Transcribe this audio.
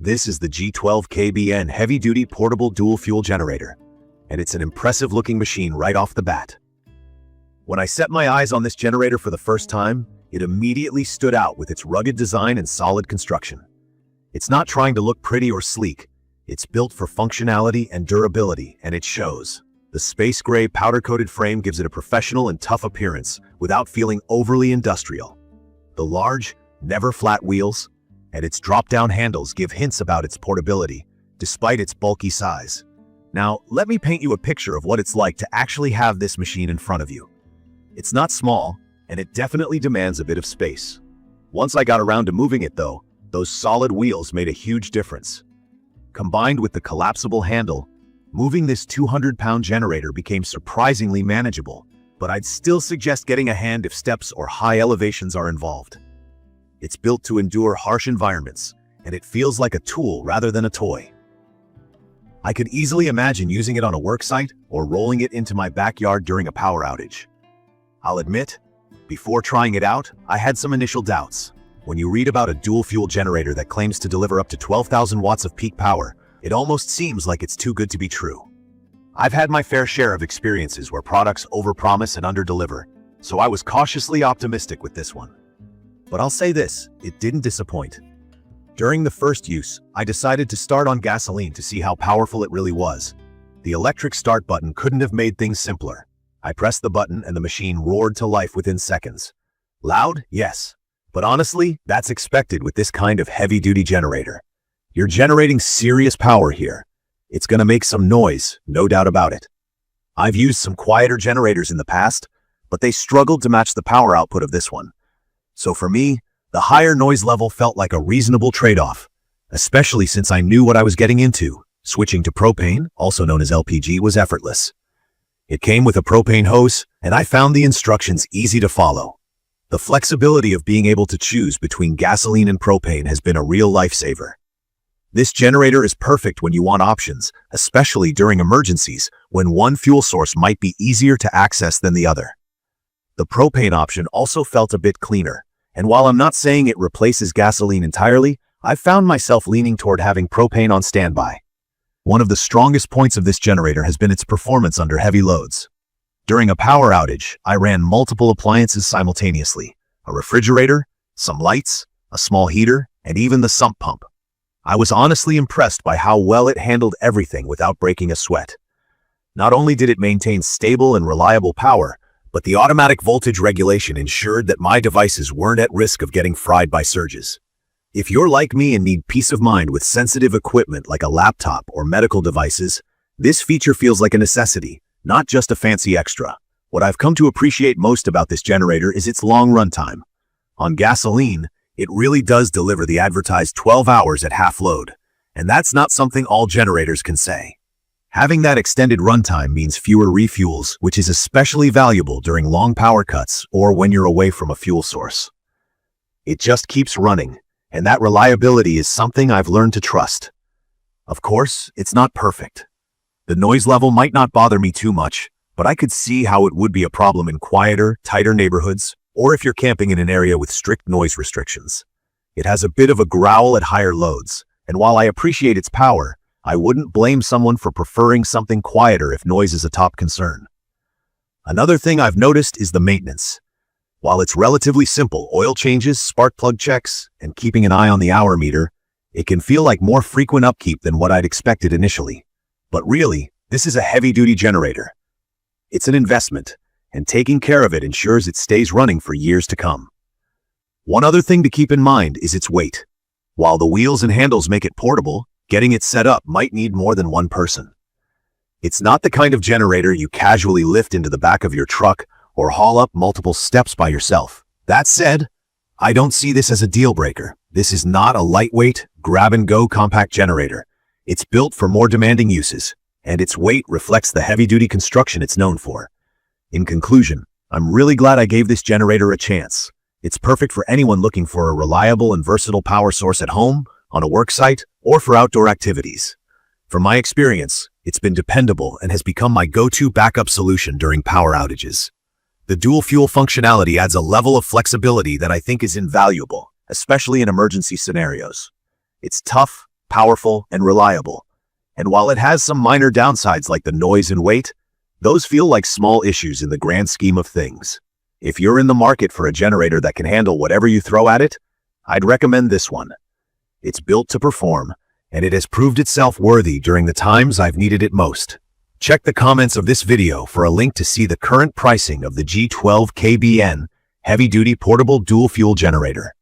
This is the G12KBN heavy-duty portable dual-fuel generator, and it's an impressive-looking machine right off the bat. When I set my eyes on this generator for the first time, it immediately stood out with its rugged design and solid construction. It's not trying to look pretty or sleek. It's built for functionality and durability, and it shows. The space gray powder-coated frame gives it a professional and tough appearance without feeling overly industrial. The large, never-flat wheels and its drop-down handles give hints about its portability, despite its bulky size. Now, let me paint you a picture of what it's like to actually have this machine in front of you. It's not small, and it definitely demands a bit of space. Once I got around to moving it though, those solid wheels made a huge difference. Combined with the collapsible handle, moving this 200-pound generator became surprisingly manageable, but I'd still suggest getting a hand if steps or high elevations are involved. It's built to endure harsh environments, and it feels like a tool rather than a toy. I could easily imagine using it on a work site or rolling it into my backyard during a power outage. I'll admit, before trying it out, I had some initial doubts. When you read about a dual-fuel generator that claims to deliver up to 12,000 watts of peak power, it almost seems like it's too good to be true. I've had my fair share of experiences where products overpromise and underdeliver, so I was cautiously optimistic with this one. But I'll say this, it didn't disappoint. During the first use, I decided to start on gasoline to see how powerful it really was. The electric start button couldn't have made things simpler. I pressed the button and the machine roared to life within seconds. Loud? Yes. But honestly, that's expected with this kind of heavy-duty generator. You're generating serious power here. It's gonna make some noise, no doubt about it. I've used some quieter generators in the past, but they struggled to match the power output of this one. So for me, the higher noise level felt like a reasonable trade-off, especially since I knew what I was getting into. Switching to propane, also known as LPG, was effortless. It came with a propane hose, and I found the instructions easy to follow. The flexibility of being able to choose between gasoline and propane has been a real lifesaver. This generator is perfect when you want options, especially during emergencies, when one fuel source might be easier to access than the other. The propane option also felt a bit cleaner. And while I'm not saying it replaces gasoline entirely, I've found myself leaning toward having propane on standby. One of the strongest points of this generator has been its performance under heavy loads. During a power outage, I ran multiple appliances simultaneously: a refrigerator, some lights, a small heater, and even the sump pump. I was honestly impressed by how well it handled everything without breaking a sweat. Not only did it maintain stable and reliable power, but the automatic voltage regulation ensured that my devices weren't at risk of getting fried by surges. If you're like me and need peace of mind with sensitive equipment like a laptop or medical devices, this feature feels like a necessity, not just a fancy extra. What I've come to appreciate most about this generator is its long runtime. On gasoline, it really does deliver the advertised 12 hours at half load, and that's not something all generators can say. Having that extended runtime means fewer refuels, which is especially valuable during long power cuts or when you're away from a fuel source. It just keeps running, and that reliability is something I've learned to trust. Of course, it's not perfect. The noise level might not bother me too much, but I could see how it would be a problem in quieter, tighter neighborhoods, or if you're camping in an area with strict noise restrictions. It has a bit of a growl at higher loads, and while I appreciate its power, I wouldn't blame someone for preferring something quieter if noise is a top concern. Another thing I've noticed is the maintenance. While it's relatively simple, oil changes, spark plug checks, and keeping an eye on the hour meter, it can feel like more frequent upkeep than what I'd expected initially. But really, this is a heavy-duty generator. It's an investment, and taking care of it ensures it stays running for years to come. One other thing to keep in mind is its weight. While the wheels and handles make it portable, getting it set up might need more than one person. It's not the kind of generator you casually lift into the back of your truck or haul up multiple steps by yourself. That said, I don't see this as a deal breaker. This is not a lightweight, grab-and-go compact generator. It's built for more demanding uses, and its weight reflects the heavy-duty construction it's known for. In conclusion, I'm really glad I gave this generator a chance. It's perfect for anyone looking for a reliable and versatile power source at home, on a work site, or for outdoor activities. From my experience, it's been dependable and has become my go-to backup solution during power outages. The dual-fuel functionality adds a level of flexibility that I think is invaluable, especially in emergency scenarios. It's tough, powerful, and reliable. And while it has some minor downsides like the noise and weight, those feel like small issues in the grand scheme of things. If you're in the market for a generator that can handle whatever you throw at it, I'd recommend this one. It's built to perform, and it has proved itself worthy during the times I've needed it most. Check the comments of this video for a link to see the current pricing of the G12KBN heavy-duty portable dual-fuel generator.